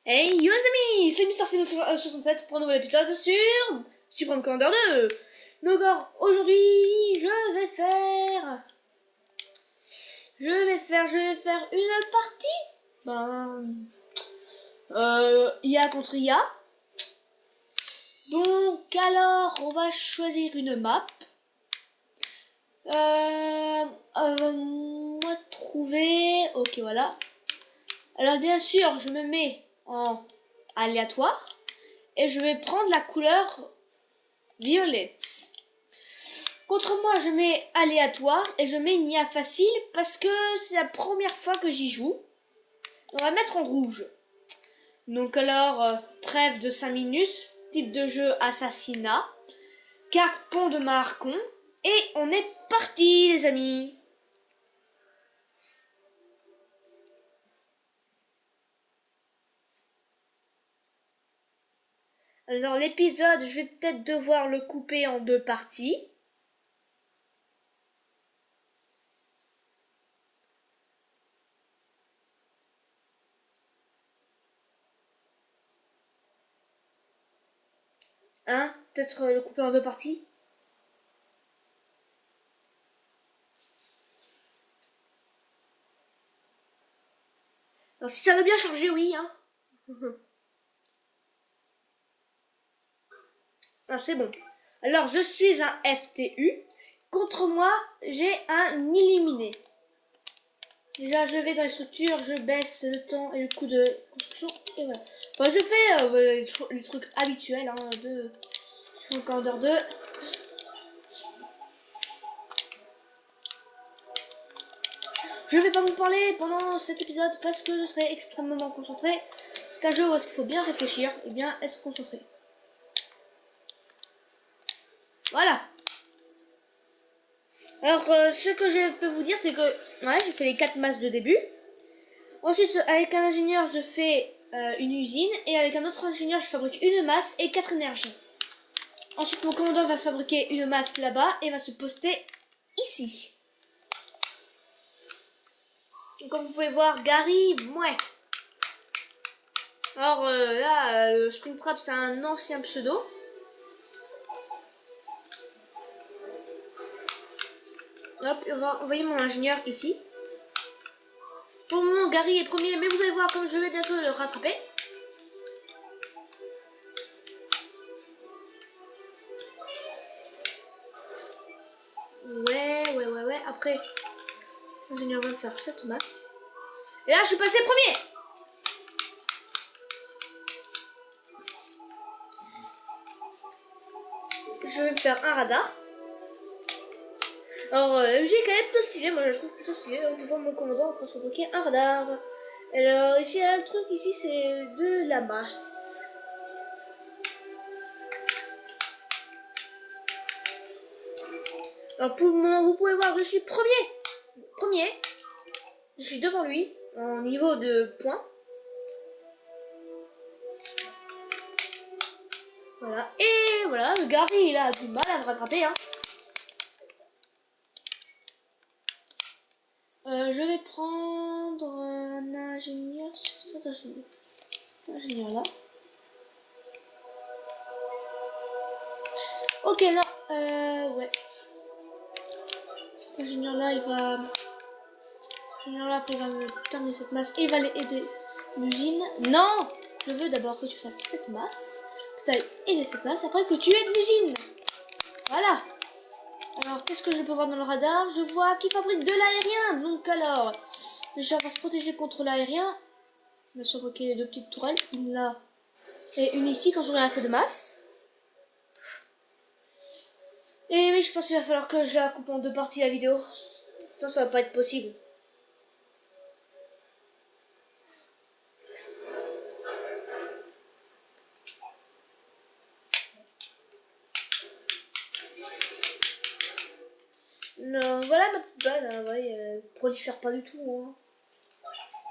Hey yo les amis, c'est MrFino67 pour un nouvel épisode sur Supreme Commander 2. Donc alors, aujourd'hui, je vais faire une partie, IA contre IA. Donc alors, on va choisir une map. Moi trouver, ok voilà. Alors bien sûr, je me mets en aléatoire et je vais prendre la couleur violette. Contre moi, je mets aléatoire et je mets Nia facile parce que c'est la première fois que j'y joue. On va mettre en rouge. Donc alors, trêve de 5 minutes, type de jeu assassinat, carte pont de Marcon et on est parti les amis. Alors l'épisode, je vais peut-être devoir le couper en 2 parties. Hein? Peut-être le couper en 2 parties. Alors si ça veut bien charger, oui, hein. Ah, c'est bon. Alors je suis un FTU. Contre moi, j'ai un illuminé. Déjà, je vais dans les structures, je baisse le temps et le coût de construction. Et voilà. Enfin, je fais les trucs habituels de Supreme Commander 2. Je vais pas vous parler pendant cet épisode parce que je serai extrêmement concentré. C'est un jeu où il faut bien réfléchir et bien être concentré. Voilà. Alors, ce que je peux vous dire, c'est que j'ai fait les 4 masses de début. Ensuite, avec un ingénieur, je fais une usine. Et avec un autre ingénieur, je fabrique une masse et 4 énergies. Ensuite, mon commandant va fabriquer une masse là-bas et va se poster ici. Donc, comme vous pouvez voir, Gary, ouais. Alors là, le Springtrap, c'est un ancien pseudo. Hop, on va envoyer mon ingénieur ici. Pour le moment, Gary est premier, mais vous allez voir comme je vais bientôt le rattraper. Ouais. Après, l'ingénieur va me faire cette masse. Et là, je suis passé premier. Je vais me faire un radar. Alors, la musique est plutôt stylée, moi je la trouve plutôt stylée. Donc, je vois mon commandant en train de se bloquer un radar. Alors, ici, là, le truc, ici, c'est de la masse. Alors, pour le moment, vous pouvez voir, je suis premier. Je suis devant lui, en niveau de points. Voilà, et voilà, le Gary, il a du mal à me rattraper, hein. Je vais prendre un ingénieur sur cet ingénieur là. Ok, là, ouais. Cet ingénieur là, il va me terminer cette masse et il va aller aider l'usine. Non, je veux d'abord que tu fasses cette masse, que tu ailles aider cette masse, après que tu aides l'usine. Voilà. Alors, qu'est-ce que je peux voir dans le radar? Je vois qu'il fabrique de l'aérien. Donc alors, le char va se protéger contre l'aérien. Il va se fabriquer 2 petites tourelles, une là et une ici quand j'aurai assez de masse. Et oui, je pense qu'il va falloir que je la coupe en 2 parties la vidéo. Sinon, ça va pas être possible. Non, voilà ma petite base, hein, ouais, elle prolifère pas du tout. Hein.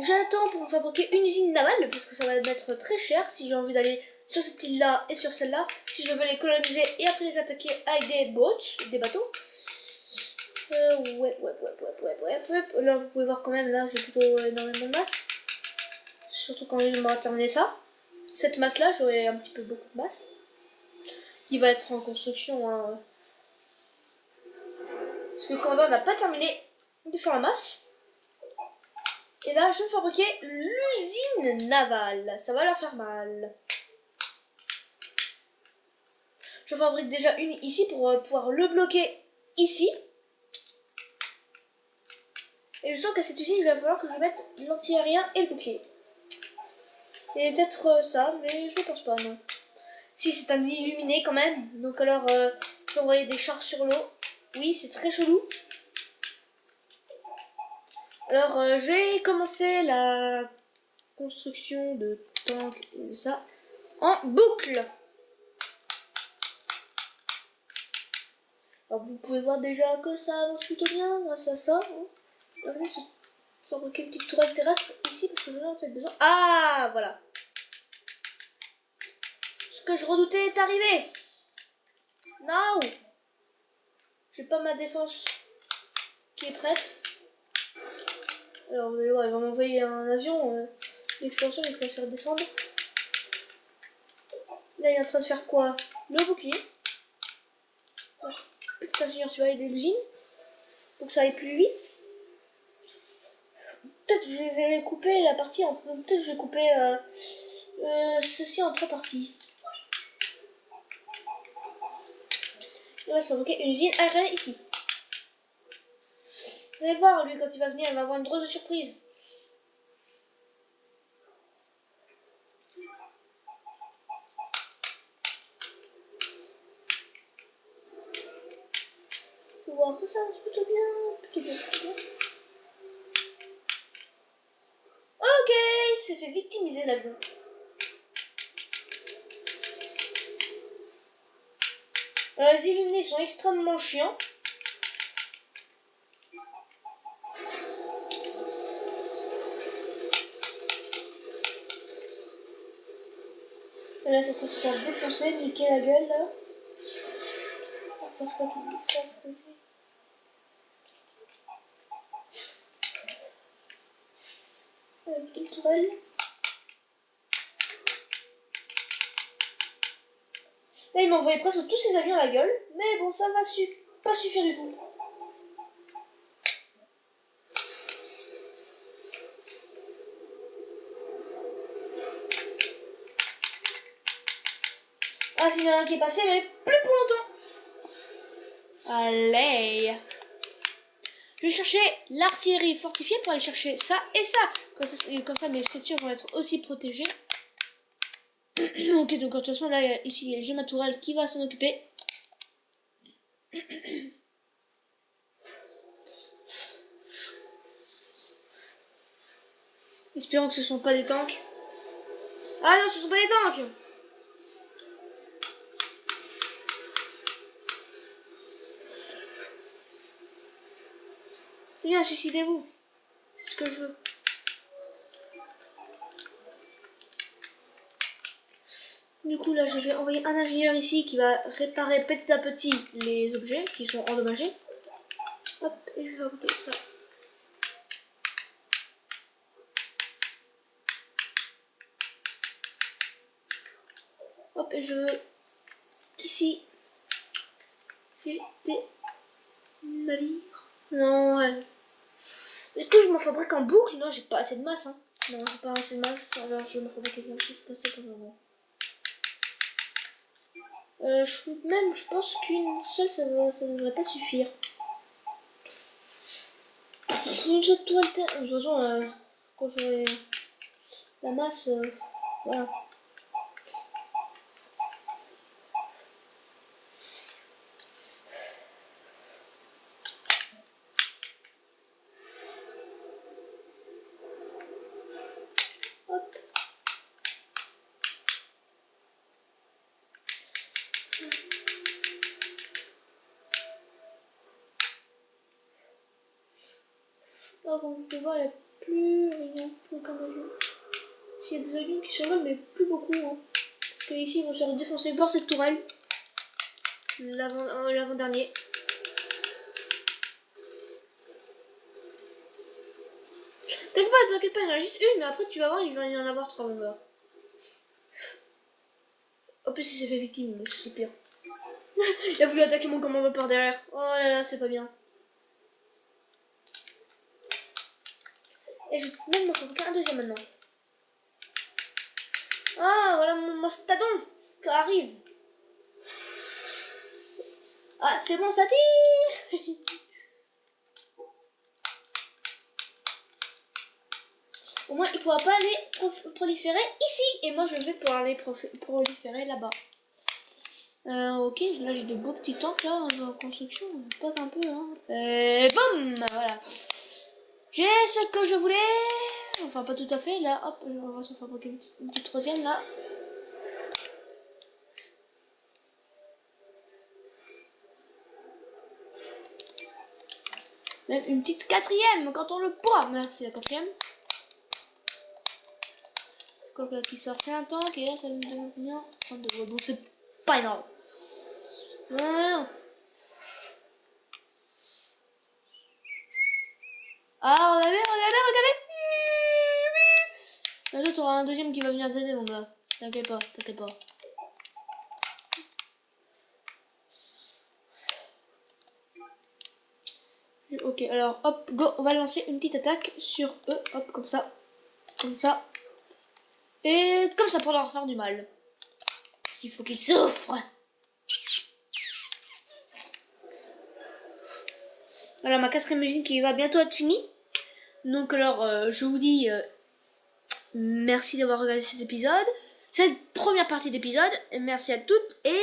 J'attends pour fabriquer une usine navale parce que ça va m'être très cher si j'ai envie d'aller sur cette île là et sur celle-là. Si je veux les coloniser et après les attaquer avec des bateaux. Ouais. Là vous pouvez voir quand même, là j'ai plutôt énormément de masse. Surtout quand il m'aura terminé ça. Cette masse-là, j'aurai un petit peu beaucoup de masse. Qui va être en construction. Hein. Parce que Condor n'a pas terminé de faire la masse. Et là, je vais fabriquer l'usine navale. Ça va leur faire mal. Je fabrique déjà une ici pour pouvoir le bloquer ici. Et je sens qu'à cette usine, il va falloir que je mette l'anti-aérien et le bouclier. Et peut-être ça, mais je ne pense pas, non. Si, c'est un illuminé quand même. Donc alors, je peux envoyer des chars sur l'eau. Oui, c'est très chelou. Alors, je vais commencer la construction de tanks et de ça en boucle. Alors, vous pouvez voir déjà que ça avance plutôt bien grâce à ça. Regardez, fabriquer une petite tourelle terrestre ici parce que j'en ai peut-être besoin. Ah, voilà. Ce que je redoutais est arrivé. Non. J'ai pas ma défense qui est prête. Alors vous allez voir, ils vont m'envoyer un avion d'expansion, il faut faire descendre. Là il est en train de faire quoi? Le bouclier. Alors, petit ingénieur, tu vas aider l'usine pour que ça aille plus vite. Peut-être je vais couper la partie en... Peut-être je vais couper ceci en 3 parties. Il va se fabriquer une usine aérienne ici. Vous allez voir, lui, quand il va venir, il va avoir une drôle de surprise. Faut voir que ça avance plutôt bien, plutôt bien, plutôt bien. Ok, c'est fait victimiser l'avion. Les illuminés sont extrêmement chiants. Et là, ça va se faire défoncer, niquer la gueule là. Je pense pas qu'il dise ça. Avec une tourelle. Là, il m'a envoyé presque tous ses avions à la gueule. Mais bon, ça va pas suffire du tout. Ah, s'il y en a un qui est passé, mais plus pour longtemps. Allez. Je vais chercher l'artillerie fortifiée pour aller chercher ça et ça. Comme ça mes structures vont être aussi protégées. Ok, donc de toute façon, là, ici, j'ai ma tourelle qui va s'en occuper. Espérons que ce ne sont pas des tanks. Ah non, ce ne sont pas des tanks. C'est bien, suicidez-vous. C'est ce que je veux. Du coup, là, je vais envoyer un ingénieur ici qui va réparer petit à petit les objets qui sont endommagés. Hop, et je vais fabriquer ça. Hop, et je veux qu'ici, j'ai des navires. Non, ouais. Est-ce que je m'en fabrique en boucle? Non, j'ai pas assez de masse. Hein. Non, j'ai pas assez de masse. Alors, je me fabrique quelque chose comme ça pour le moment. Je pense qu'une seule, ça ne devrait pas suffire. Une seule toile terre. De toute façon, quand j'aurai la masse, voilà. Hop. Oh, comme vous pouvez voir, il n'y a plus rien, plus aucun avion. S'il y a des avions qui survolent, mais plus beaucoup. Hein. Parce que ici, ils vont se faire défoncer par cette tourelle. L'avant-dernier. T'inquiète pas, t'inquiète pas, il y en a juste une, mais après tu vas voir, il va y en avoir 3, mon gars. En plus, il s'est fait victime, donc c'est pire. Il a voulu attaquer mon commando par derrière. Oh là là, c'est pas bien. Et je vais même m'en fabriquer un deuxième maintenant. Ah, voilà mon mastodon qui arrive. Ah, c'est bon, ça tire. Au moins, il pourra pas aller proliférer ici. Et moi, je vais pouvoir aller proliférer là-bas. Ok, là j'ai de beaux petits tanks là en construction. Pas un peu, hein. Et boum, voilà. J'ai ce que je voulais. Enfin, pas tout à fait. Là, hop, on va se fabriquer une petite troisième là. Même une petite quatrième quand on le pourra. Merci la quatrième. Quoi qui sort, c'est un tank et là ça me donne combien 32. Bon, c'est pas énorme. Ah, regardez. Bientôt t'auras un deuxième qui va venir t'aider, mon gars. T'inquiète pas. Ok, alors hop, go, on va lancer une petite attaque sur eux, hop, comme ça, et comme ça pour leur faire du mal. S'il faut qu'ils souffrent. Voilà, ma quatrième usine qui va bientôt être finie. Donc alors, je vous dis merci d'avoir regardé cet épisode, cette première partie d'épisode. Merci à toutes et